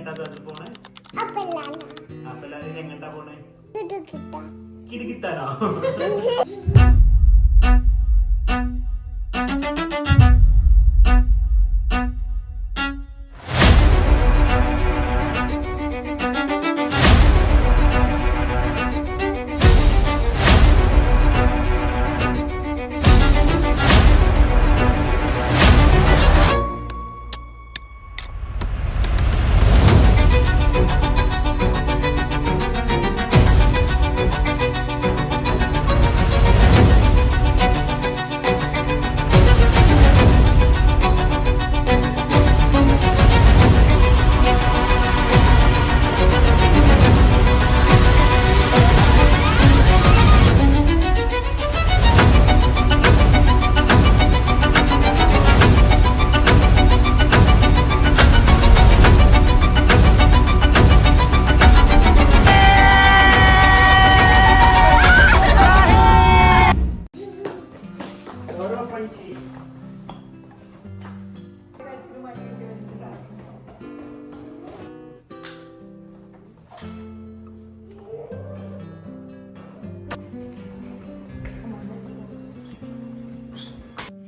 എങ്ങട്ടാ പോണേ? അപ്പല്ലാതെ എങ്ങട്ടാ പോണേ? കിടുകിത്താനോ?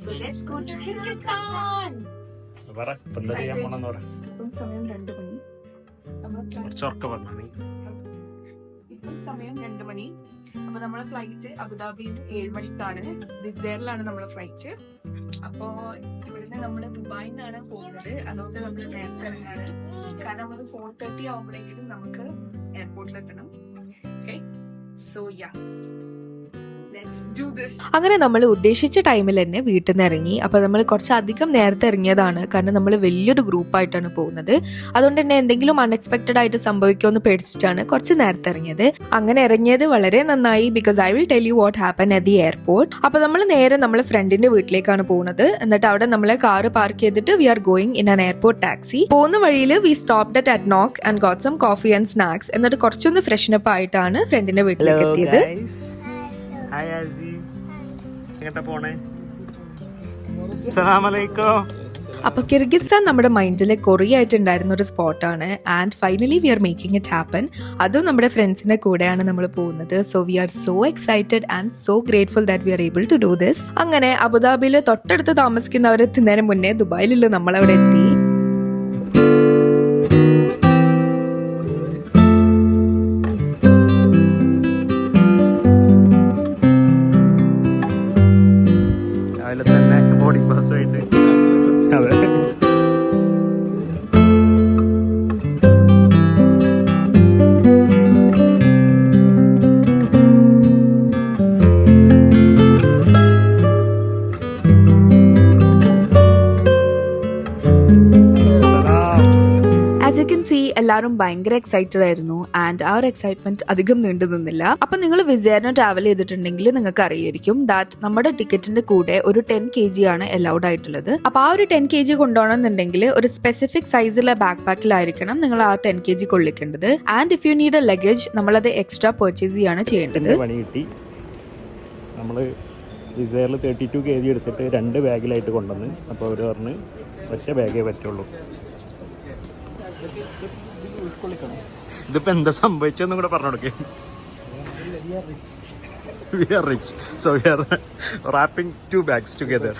So let's go to Kyrgyzstan. സമയം 2 മണി. ഇപ്പം സമയം 2 മണി. അപ്പൊ നമ്മളെ ഫ്ലൈറ്റ് അബുദാബിയിൽ 7 മണിക്കാണ്. വിസേറിലാണ് നമ്മളെ ഫ്ലൈറ്റ്. അപ്പോ ഇവിടുന്ന് നമ്മള് ദുബായിൽ നിന്നാണ് പോകുന്നത്. അതുകൊണ്ട് നമ്മള് നേരത്തെ ഇറങ്ങാണ്. കാരണം ഒരു 4:30 ആവുമ്പോഴെങ്കിലും നമുക്ക് എയർപോർട്ടിൽ എത്തണം. Okay, so yeah. അങ്ങനെ നമ്മൾ ഉദ്ദേശിച്ച ടൈമിൽ തന്നെ വീട്ടിൽ നിന്ന് ഇറങ്ങി. അപ്പൊ നമ്മൾ കുറച്ചധികം നേരത്തെ ഇറങ്ങിയതാണ്, കാരണം നമ്മൾ വലിയൊരു ഗ്രൂപ്പായിട്ടാണ് പോകുന്നത്. അതുകൊണ്ട് തന്നെ എന്തെങ്കിലും അൺഎക്സ്പെക്ടഡ് ആയിട്ട് സംഭവിക്കുമെന്ന് പേടിച്ചിട്ടാണ് കുറച്ച് നേരത്തെ ഇറങ്ങിയത്. അങ്ങനെ ഇറങ്ങിയത് വളരെ നന്നായി, because I will tell you what happen at the airport. അപ്പൊ നമ്മൾ നേരെ നമ്മളെ ഫ്രണ്ടിന്റെ വീട്ടിലേക്കാണ് പോകുന്നത്. എന്നിട്ട് അവിടെ നമ്മളെ കാറ് പാർക്ക് ചെയ്തിട്ട് we are going in an airport taxi. പോകുന്ന വഴിയിൽ വി സ്റ്റോപ്ഡ് അറ്റ് അറ്റ്നോക്ക് and got some coffee and snacks. എന്നിട്ട് കുറച്ചൊന്ന് ഫ്രഷനപ്പ് ആയിട്ടാണ് ഫ്രണ്ടിന്റെ വീട്ടിലേക്ക് എത്തിയത്. ഹായ് ആസി, എങ്ങട്ടാ പോണേ? അസ്സലാമു അലൈക്കും. അപ്പൊ കിർഗിസ്ഥാൻ നമ്മുടെ മൈൻഡിൽ കുറേ ആയിട്ടുണ്ടായിരുന്ന ഒരു സ്പോട്ടാണ്. And finally we are making it happen. അതും നമ്മുടെ ഫ്രണ്ട്സിന്റെ കൂടെയാണ് നമ്മൾ പോകുന്നത്. So we are so excited and so grateful that we are able to do this. അങ്ങനെ അബുദാബിയിൽ തൊട്ടടുത്ത് താമസിക്കുന്നവരെത്തുന്നതിന് മുന്നേ ദുബായിലുള്ള നമ്മളവിടെ എത്തി. ബോർഡിംഗ് പാസുമായിട്ട് അതെ. ആസ് യു കൻ സീ, എല്ലാവരും ഭയങ്കര എക്സൈറ്റഡ് ആയിരുന്നു. ആൻഡ് ആ ഒരു എക്സൈറ്റ്മെന്റ് അധികം നീണ്ടു നിന്നില്ല. അപ്പൊ നിങ്ങൾ വിസേറിന് ട്രാവൽ ചെയ്തിട്ടുണ്ടെങ്കിൽ നിങ്ങൾക്ക് അറിയായിരിക്കും ദാറ്റ് നമ്മുടെ ടിക്കറ്റിന്റെ കൂടെ ഒരു 10 kg ആണ് അലൗഡ് ആയിട്ടുള്ളത്. അപ്പൊ ആ ഒരു 10 kg കൊണ്ടുപോകണമെന്നുണ്ടെങ്കിൽ ഒരു സ്പെസിഫിക് സൈസിലെ ബാക്ക് പാക്കിലായിരിക്കണം നിങ്ങൾ ആ 10 kg കൊള്ളിക്കേണ്ടത്. And if you need a luggage, നമ്മളത് എക്സ്ട്രാ പർച്ചേസ് ചെയ്യാണ് ചെയ്യേണ്ടത്. പണി കിട്ടി. നമ്മള് വിസേറിൽ 32 kg എടുത്തിട്ട് 2 ബാഗിലായിട്ട് കൊണ്ടുവന്ന്. അപ്പോൾ അവർ പറഞ്ഞ് ഒറ്റ ബാഗേ പറ്റുള്ളൂ. ഇതിപ്പോ എന്താ സംഭവിച്ചെന്നും കൂടെ പറഞ്ഞു കൊടുക്കേ. We are rich, so we are wrapping 2 bags together.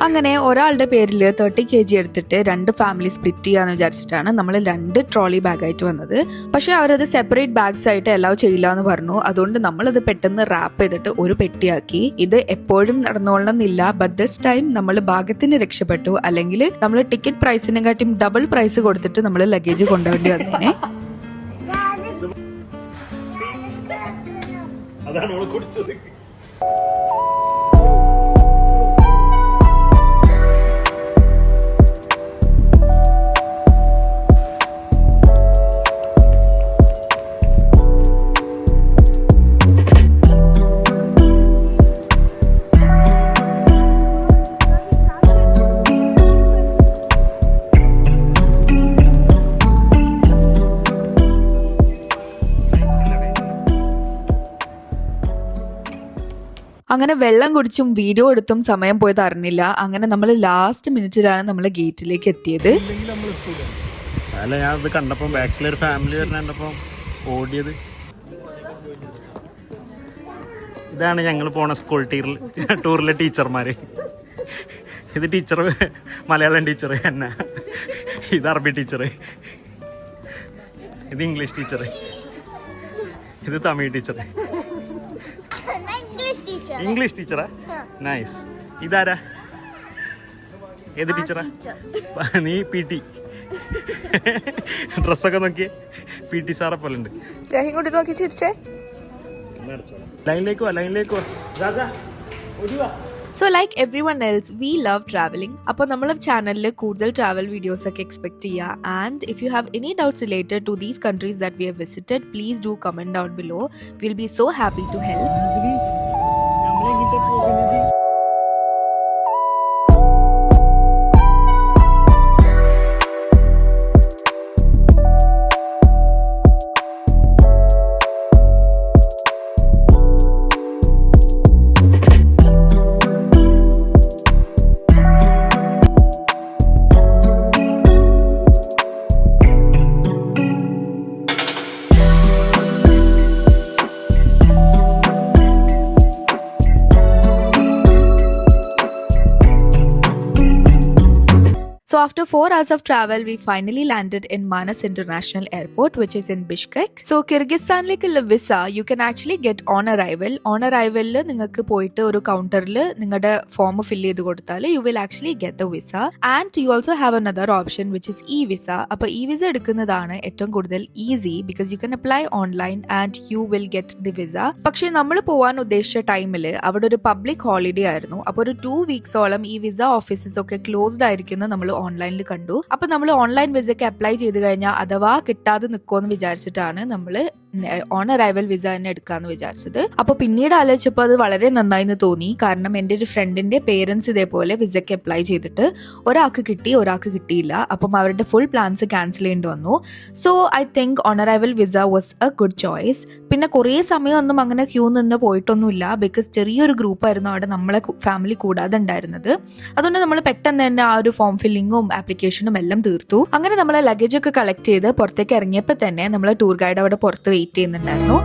അങ്ങനെ ഒരാളുടെ പേരിൽ 30 kg എടുത്തിട്ട് 2 ഫാമിലി സ്പ്ലിറ്റ് ചെയ്യാന്ന് വിചാരിച്ചിട്ടാണ് നമ്മൾ 2 ട്രോളി ബാഗായിട്ട് വന്നത്. പക്ഷെ അവരത് സെപ്പറേറ്റ് ബാഗ്സ് ആയിട്ട് അലൗ ചെയ്യില്ല എന്ന് പറഞ്ഞു. അതുകൊണ്ട് നമ്മളത് പെട്ടെന്ന് റാപ്പ് ചെയ്തിട്ട് ഒരു പെട്ടിയാക്കി. ഇത് എപ്പോഴും നടന്നോളണം എന്നില്ല, ബട്ട് ദിസ് ടൈം നമ്മൾ ഭാഗ്യത്തിന് രക്ഷപ്പെട്ടു. അല്ലെങ്കിൽ നമ്മൾ ടിക്കറ്റ് പ്രൈസിനെക്കാട്ടും ഡബിൾ പ്രൈസ് കൊടുത്തിട്ട് നമ്മൾ ലഗേജ് കൊണ്ടുപോകേണ്ടി വന്നേനെ. അതാണ് അവള് കുടിച്ചത്. അങ്ങനെ വെള്ളം കുടിച്ചും വീഡിയോ എടുത്തും സമയം പോയത് അറിഞ്ഞില്ല. അങ്ങനെ നമ്മൾ ലാസ്റ്റ് മിനിറ്റിലാണ് നമ്മൾ ഗേറ്റിലേക്ക് എത്തിയത്. അല്ല ഞാൻ ഇത് കണ്ടപ്പോൾ ബാക്കിലൊരു ഫാമിലി വരുന്ന കണ്ടപ്പോൾ ഓടിയത്. ഇതാണ് ഞങ്ങൾ പോണ സ്കൂൾ ടൂറിലെ ടീച്ചർമാർ. ഇത് ടീച്ചർ മലയാളം ടീച്ചർ എന്നെ, ഇത് അറബി ടീച്ചർ, ഇത് ഇംഗ്ലീഷ് ടീച്ചർ, ഇത് Tamil teacher. English teacher? Nice. ഇതാരാ? ഏത് ടീച്ചറാ? നീ പി ടി. ഡ്രസ്സൊക്കെ നോക്കിയേ, പി ടി സാറെ പോലെ ഉണ്ട്. നോക്കി ചിരിച്ചേ. ലൈനിലേക്ക് വാ, ലൈനിലേക്ക് വാ. So like everyone else we love travelling. അപ്പോൾ നമ്മളെ ചാനലിൽ കൂടുതൽ ട്രാവൽ വീഡിയോസ് ഒക്കെ എക്സ്പെക്ട് ചെയ്യുക. And if you have any doubts related to these countries that we have visited, please do comment down below. Will be so happy to help. So after 4 hours of travel, we finally landed in Manas International Airport, which is in Bishkek. So Kyrgyzstanലേക്കുള്ള visa you can actually get on arrival. On arrival നിങ്ങൾക്ക് പോയിട്ട് ഒരു കൗണ്ടറിൽ നിങ്ങളുടെ form fill ചെയ്ത് കൊടുത്താൽ you will actually get the visa. And you also have another option which is e-visa. അപ്പോൾ e-visa എടുക്കുന്നതാണ് ഏറ്റവും കൂടുതൽ easy because you can apply online and you will get the visa. പക്ഷേ നമ്മൾ പോകാൻ ഉദ്ദേശിച്ച ടൈമിൽ അവിടെ ഒരു പബ്ലിക് ഹോളിഡേ ആയിരുന്നു. അപ്പോൾ ഒരു 2 വീക്സോളം ഈ വിസ ഓഫീസസ് ഒക്കെ ക്ലോസ്ഡ് ആയിരിക്കുന്ന നമ്മൾ ഓൺലൈനിൽ കണ്ടു. അപ്പൊ നമ്മൾ ഓൺലൈൻ വിസയ്ക്ക് അപ്ലൈ ചെയ്ത് കഴിഞ്ഞാൽ അഥവാ കിട്ടാതെ നിൽക്കുമെന്ന് വിചാരിച്ചിട്ടാണ് നമ്മൾ ഓൺ അറൈവൽ വിസ തന്നെ എടുക്കാന്ന് വിചാരിച്ചത്. അപ്പൊ പിന്നീട് ആലോചിച്ചപ്പോൾ അത് വളരെ നന്നായിന്ന് തോന്നി. കാരണം എൻ്റെ ഒരു ഫ്രണ്ടിന്റെ പേരൻസ് ഇതേപോലെ വിസയ്ക്ക് അപ്ലൈ ചെയ്തിട്ട് ഒരാൾക്ക് കിട്ടി, ഒരാൾക്ക് കിട്ടിയില്ല. അപ്പം അവരുടെ ഫുൾ പ്ലാൻസ് ക്യാൻസൽ ചെയ്യേണ്ടി വന്നു. So I think on arrival visa was A good choice. പിന്നെ കുറേ സമയമൊന്നും അങ്ങനെ ക്യൂ നിന്ന് പോയിട്ടൊന്നുമില്ല. ബിക്കോസ് ചെറിയൊരു ഗ്രൂപ്പായിരുന്നു അവിടെ നമ്മളെ ഫാമിലി കൂടാതെ ഉണ്ടായിരുന്നത്. അതുകൊണ്ട് നമ്മൾ പെട്ടെന്ന് തന്നെ ആ ഒരു ഫോം ഫില്ലിങ്ങും ആപ്ലിക്കേഷനും എല്ലാം തീർത്തു. അങ്ങനെ നമ്മളെ ലഗേജ് ഒക്കെ കളക്ട് ചെയ്ത് പുറത്തേക്ക് ഇറങ്ങിയപ്പോൾ തന്നെ നമ്മളെ ടൂർ ഗൈഡ് അവിടെ പുറത്ത് വെയിറ്റ് ചെയ്യുന്നുണ്ടായിരുന്നു.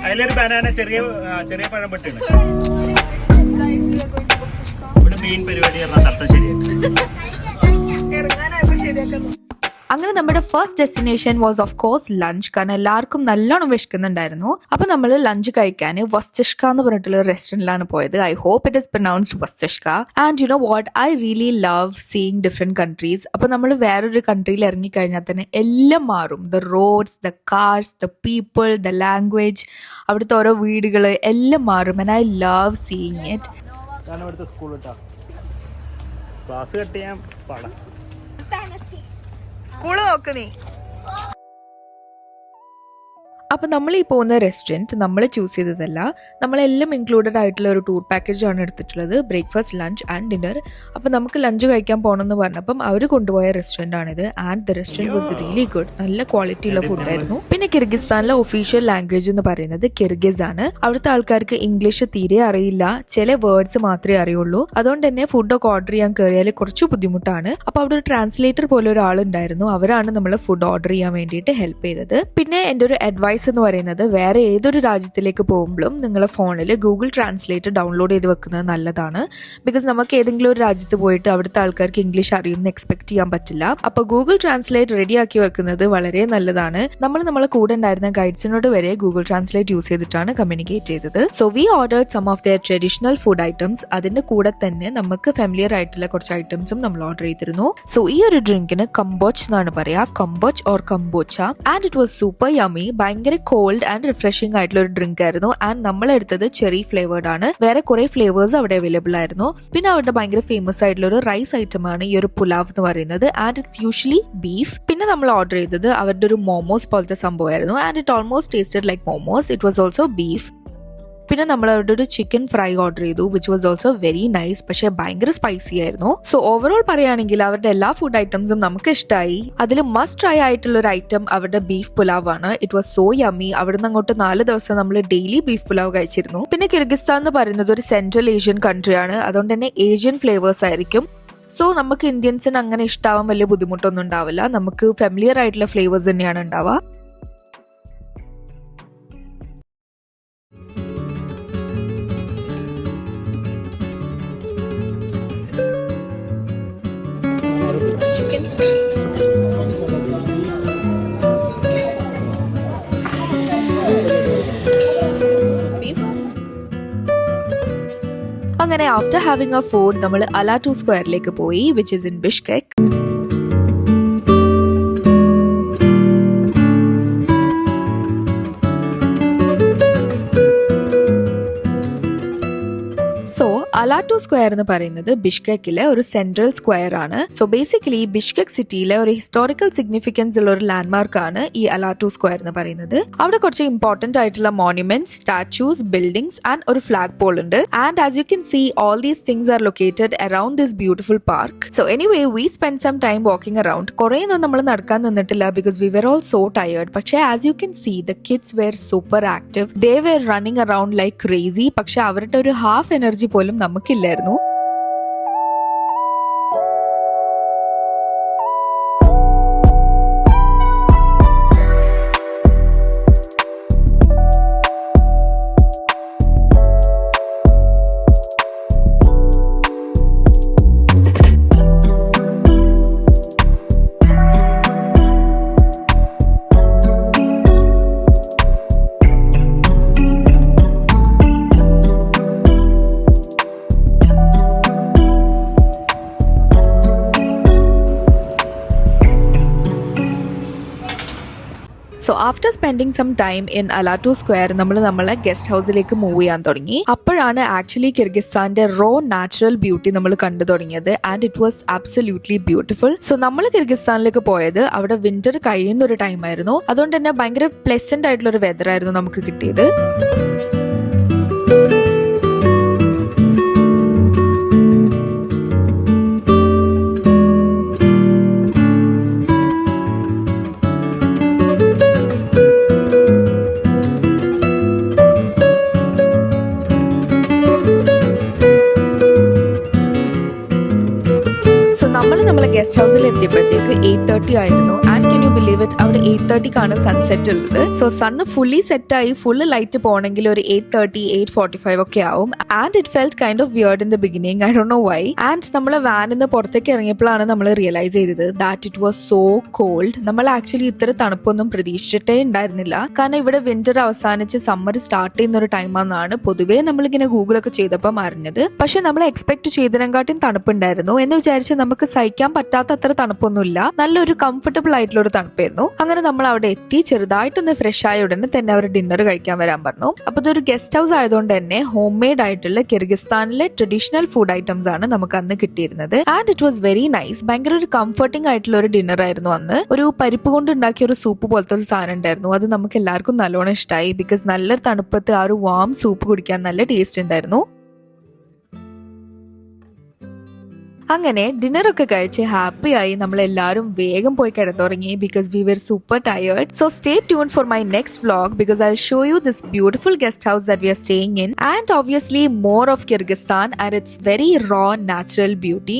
അതിലൊരു ബനാന ചെറിയ ചെറിയ പഴം പെട്ടാണ്. ഇവിടെ മെയിൻ പരിപാടി തട്ടം ശരിയായിട്ട്. അങ്ങനെ നമ്മുടെ first destination was of course lunch. കാരണം എല്ലാവർക്കും നല്ലോണം വിശക്കുന്നുണ്ടായിരുന്നു. അപ്പൊ നമ്മൾ ലഞ്ച് കഴിക്കാൻ വസ്തിഷ്ക എന്ന് പറഞ്ഞിട്ടുള്ള ഒരു റെസ്റ്റോറന്റിലാണ് പോയത്. I hope it is pronounced വസ്തിഷ്ക. And you know what, I really love seeing different countries. അപ്പൊ നമ്മൾ വേറൊരു കൺട്രിയിൽ ഇറങ്ങിക്കഴിഞ്ഞാൽ തന്നെ എല്ലാം മാറും. The roads, the cars, the people, the language, അവിടുത്തെ ഓരോ വീടുകൾ എല്ലാം മാറും. And I love seeing it. ഇവിടുത്തെ സ്കൂൾ കേട്ടോ, ക്ലാസ് കട്ട് ചെയ്യാൻ പാടാം. സ്കൂള് നോക്ക് നീ. അപ്പോൾ നമ്മൾ ഈ പോകുന്ന റെസ്റ്റോറൻറ്റ് നമ്മൾ ചൂസ് ചെയ്തതല്ല, നമ്മളെല്ലാം ഇൻക്ലൂഡഡ് ആയിട്ടുള്ള ഒരു ടൂർ പാക്കേജാണ് എടുത്തിട്ടുള്ളത്. Breakfast, lunch and dinner. അപ്പോൾ നമുക്ക് ലഞ്ച് കഴിക്കാൻ പോകണമെന്ന് പറഞ്ഞപ്പം അവർ കൊണ്ടുപോയ റെസ്റ്റോറൻ്റ് ആണിത്. And the restaurant was really good. നല്ല ക്വാളിറ്റിയുള്ള ഫുഡായിരുന്നു. പിന്നെ കിർഗിസ്ഥാനിലെ ഒഫീഷ്യൽ ലാംഗ്വേജ് എന്ന് പറയുന്നത് കിർഗിസ് ആണ്. അവിടുത്തെ ആൾക്കാർക്ക് ഇംഗ്ലീഷ് തീരെ അറിയില്ല, ചില വേർഡ്സ് മാത്രമേ അറിയുള്ളൂ. അതുകൊണ്ട് തന്നെ ഫുഡൊക്കെ ഓർഡർ ചെയ്യാൻ കയറിയാൽ കുറച്ച് ബുദ്ധിമുട്ടാണ്. അപ്പോൾ അവിടെ ഒരു ട്രാൻസ്ലേറ്റർ പോലെ ഒരാളുണ്ടായിരുന്നു. അവരാണ് നമ്മൾ ഫുഡ് ഓർഡർ ചെയ്യാൻ വേണ്ടിയിട്ട് ഹെൽപ്പ് ചെയ്തത്. പിന്നെ എൻ്റെ ഒരു അഡ്വൈസ് എന്ന് പറയുന്നത്, വേറെ ഏതൊരു രാജ്യത്തിലേക്ക് പോകുമ്പോഴും നിങ്ങളെ ഫോണിൽ ഗൂഗിൾ ട്രാൻസ്ലേറ്റർ ഡൗൺലോഡ് ചെയ്ത് വെക്കുന്നത് നല്ലതാണ്. ബിക്കോസ് നമുക്ക് ഏതെങ്കിലും ഒരു രാജ്യത്ത് പോയിട്ട് അവിടുത്തെ ആൾക്കാർക്ക് ഇംഗ്ലീഷ് അറിയുമെന്ന് എക്സ്പെക്ട് ചെയ്യാൻ പറ്റില്ല. അപ്പൊ ഗൂഗിൾ ട്രാൻസ്ലേറ്റ് റെഡിയാക്കി വെക്കുന്നത് വളരെ നല്ലതാണ്. നമ്മളെ കൂടെ ഉണ്ടായിരുന്ന ഗൈഡ്സിനോട് വരെ ഗൂഗിൾ ട്രാൻസ്ലേറ്റ് യൂസ് ചെയ്തിട്ടാണ് കമ്മ്യൂണിക്കേറ്റ് ചെയ്തത്. So we ordered some of their traditional food items. അതിന്റെ കൂടെ തന്നെ നമുക്ക് ഫെമിലിയർ ആയിട്ടുള്ള കുറച്ച് ഐറ്റംസും നമ്മൾ ഓർഡർ ചെയ്തിരുന്നു. സോ ഈ ഒരു ഡ്രിങ്കിന് കംബോച്ച് എന്നാണ് പറയാ, kombucha or kombucha. And it was super yummy. ഭയങ്കര ഭയങ്കര കോൾഡ് ആൻഡ് റിഫ്രഷിംഗ് ആയിട്ടുള്ള ഒരു ഡ്രിങ്ക് ആയിരുന്നു. ആൻഡ് നമ്മൾ എടുത്തത് ചെറി ഫ്ലേവേർഡ് ആണ്. വേറെ കുറെ ഫ്ലേവേഴ്സ് അവിടെ അവൈലബിൾ ആയിരുന്നു. പിന്നെ അവരുടെ ഭയങ്കര ഫേമസ് ആയിട്ടുള്ള ഒരു റൈസ് ഐറ്റം ആണ് ഈ ഒരു പുലാവ് എന്ന് പറയുന്നത്. And it's usually beef. പിന്നെ നമ്മൾ ഓർഡർ ചെയ്തത് അവരുടെ ഒരു മോമോസ് പോലത്തെ സംഭവമായിരുന്നു. And it almost tasted like momos. It was also beef. പിന്നെ നമ്മൾ അവരുടെ ഒരു ചിക്കൻ ഫ്രൈ ഓർഡർ ചെയ്തു, which was also very nice. പക്ഷെ ഭയങ്കര സ്പൈസി ആയിരുന്നു. സോ ഓവറോൾ പറയുകയാണെങ്കിൽ അവരുടെ എല്ലാ ഫുഡ് ഐറ്റംസും നമുക്ക് ഇഷ്ടമായി. അതിൽ മസ്റ്റ് ട്രൈ ആയിട്ടുള്ള ഒരു ഐറ്റം അവരുടെ ബീഫ് പുലാവ് ആണ്. It was so yummy. അവിടുന്ന് അങ്ങോട്ട് 4 ദിവസം നമ്മൾ ഡെയിലി ബീഫ് പുലാവ് കഴിച്ചിരുന്നു. പിന്നെ കിർഗിസ്ഥാൻ എന്ന് പറയുന്നത് ഒരു സെൻട്രൽ ഏഷ്യൻ കൺട്രി ആണ്. അതുകൊണ്ട് തന്നെ ഏഷ്യൻ ഫ്ലേവേഴ്സ് ആയിരിക്കും. സോ നമുക്ക് ഇന്ത്യൻസിന് അങ്ങനെ ഇഷ്ടാവാൻ വലിയ ബുദ്ധിമുട്ടൊന്നും ഉണ്ടാവില്ല. നമുക്ക് ഫെമിലിയർ ആയിട്ടുള്ള ഫ്ലേവേഴ്സ് തന്നെയാണ് ഉണ്ടാവുക. അങ്ങനെ ആഫ്റ്റർ ഹാവിംഗ് എ ഫുഡ് നമ്മൾ അലാറ്റു സ്ക്വയറിലേക്ക് പോയി, which is in Bishkek. So Ala Too square എന്ന് പറയുന്നത് ബിഷ്കെക്കിലെ ഒരു സെൻട്രൽ സ്ക്വയർ ആണ്. സോ ബേസിക്കലി ബിഷ്കെക് സിറ്റിയിലെ ഒരു ഹിസ്റ്റോറിക്കൽ സിഗ്നിഫിക്കൻസ് ഉള്ള ഒരു ലാൻഡ്മാർക്ക് ആണ് ഈ അലാറ്റു സ്ക്വയർ എന്ന് പറയുന്നത്. അവിടെ കുറച്ച് ഇമ്പോർട്ടന്റ് ആയിട്ടുള്ള മോണ്യുമെന്റ്സ്, സ്റ്റാച്യൂസ്, ബിൽഡിംഗ്സ് ആൻഡ് ഒരു ഫ്ലാഗ് പോൾ ഉണ്ട്. And as you can see all these things are located around this beautiful park. So anyway we spend some time walking around. കുറേ ഒന്നും നമ്മൾ നടക്കാൻ നിന്നിട്ടില്ല because we were all so tired. പക്ഷേ as you can see the kids were super active. They were running around like crazy. പക്ഷെ അവരുടെ ഒരു half energy പോലും നമുക്കില്ലായിരുന്നു. So after spending some time in Ala Too square നമ്മൾ നമ്മളെ guest ഹൗസിലേക്ക് move ചെയ്യാൻ തുടങ്ങി. അപ്പോഴാണ് ആക്ച്വലി കിർഗിസ്ഥാന്റെ റോ നാച്ചുറൽ ബ്യൂട്ടി നമ്മൾ കണ്ടു തുടങ്ങിയത്. And it was absolutely beautiful. So നമ്മൾ കിർഗിസ്ഥാനിലേക്ക് പോയത് അവിടെ വിന്റർ കഴിയുന്ന ഒരു ടൈം ആയിരുന്നു. അതുകൊണ്ട് തന്നെ ഭയങ്കര പ്ലെസന്റ് ആയിട്ടുള്ള ഒരു വെതർ ആയിരുന്നു നമുക്ക് കിട്ടിയത്. നമ്മളെ ഗസ്റ്റ് ഹൗസിൽ എത്തിയപ്പോഴത്തേക്ക് 8:30 ആയിരുന്നു. And can you believe it, അവിടെ 8:30 സൺസെറ്റ് ഉള്ളത്. സോ സണ്ണ് ഫുള്ളി സെറ്റായി ഫുള്ള് ലൈറ്റ് പോകണമെങ്കിൽ ഒരു 8:30, 8:45 ഒക്കെ ആവും. And it felt kind of weird in the beginning. I don't know why. And നമ്മളെ വാനിൽ നിന്ന് പുറത്തേക്ക് ഇറങ്ങിയപ്പോഴാണ് നമ്മൾ റിയലൈസ് ചെയ്തത് that it was so cold. നമ്മൾ ആക്ച്വലി ഇത്ര തണുപ്പൊന്നും പ്രതീക്ഷിച്ചിട്ടേ ഉണ്ടായിരുന്നില്ല. കാരണം ഇവിടെ വിന്റർ അവസാനിച്ച് സമ്മർ സ്റ്റാർട്ട് ചെയ്യുന്ന ഒരു ടൈമാണെന്നാണ് പൊതുവേ നമ്മളിങ്ങനെ ഗൂഗിളൊക്കെ ചെയ്തപ്പം അറിഞ്ഞത്. പക്ഷെ നമ്മൾ എക്സ്പെക്ട് ചെയ്തതിനെക്കാട്ടും തണുപ്പുണ്ടായിരുന്നു. എന്ന് വിചാരിച്ച് നമുക്ക് സഹിക്കാൻ പറ്റാത്ത അത്ര തണുപ്പൊന്നുമില്ല. നല്ലൊരു കംഫർട്ടബിൾ ആയിട്ടുള്ള ഒരു തണുപ്പായിരുന്നു. അങ്ങനെ നമ്മൾ അവിടെ എത്തി. ചെറുതായിട്ടൊന്ന് ഫ്രഷ് ആയ ഉടനെ തന്നെ അവർ ഡിന്നർ കഴിക്കാൻ വരാൻ പറഞ്ഞു. അപ്പൊ ഇതൊരു ഗസ്റ്റ് ഹൗസ് ആയതുകൊണ്ട് തന്നെ ഹോം മെയ്ഡ് ആയിട്ടുള്ള കിർഗിസ്ഥാനിലെ ട്രഡീഷണൽ ഫുഡ് ഐറ്റംസ് ആണ് നമുക്ക് അന്ന് കിട്ടിയിരുന്നത്. And it was very nice. ഭയങ്കര ഒരു കംഫർട്ടിംഗ് ആയിട്ടുള്ള ഒരു ഡിന്നർ ആയിരുന്നു അന്ന്. ഒരു പരിപ്പ് കൊണ്ട് ഉണ്ടാക്കിയ ഒരു സൂപ്പ് പോലത്തെ ഒരു സാധനം ഉണ്ടായിരുന്നു. അത് നമുക്ക് എല്ലാവർക്കും നല്ലോണം ഇഷ്ടമായി. ബിക്കോസ് നല്ല തണുപ്പത്ത് ആ ഒരു വാം സൂപ്പ് കുടിക്കാൻ നല്ല ടേസ്റ്റ് ഉണ്ടായിരുന്നു. അങ്ങനെ ഡിന്നറൊക്കെ കഴിച്ച് ഹാപ്പിയായി നമ്മളെല്ലാവരും വേഗം പോയി കിടന്നുറങ്ങി because we were super tired. So stay tune for my next vlog because I show you this beautiful guest house that we are staying in and obviously more of Kyrgyzstan and its very raw natural beauty.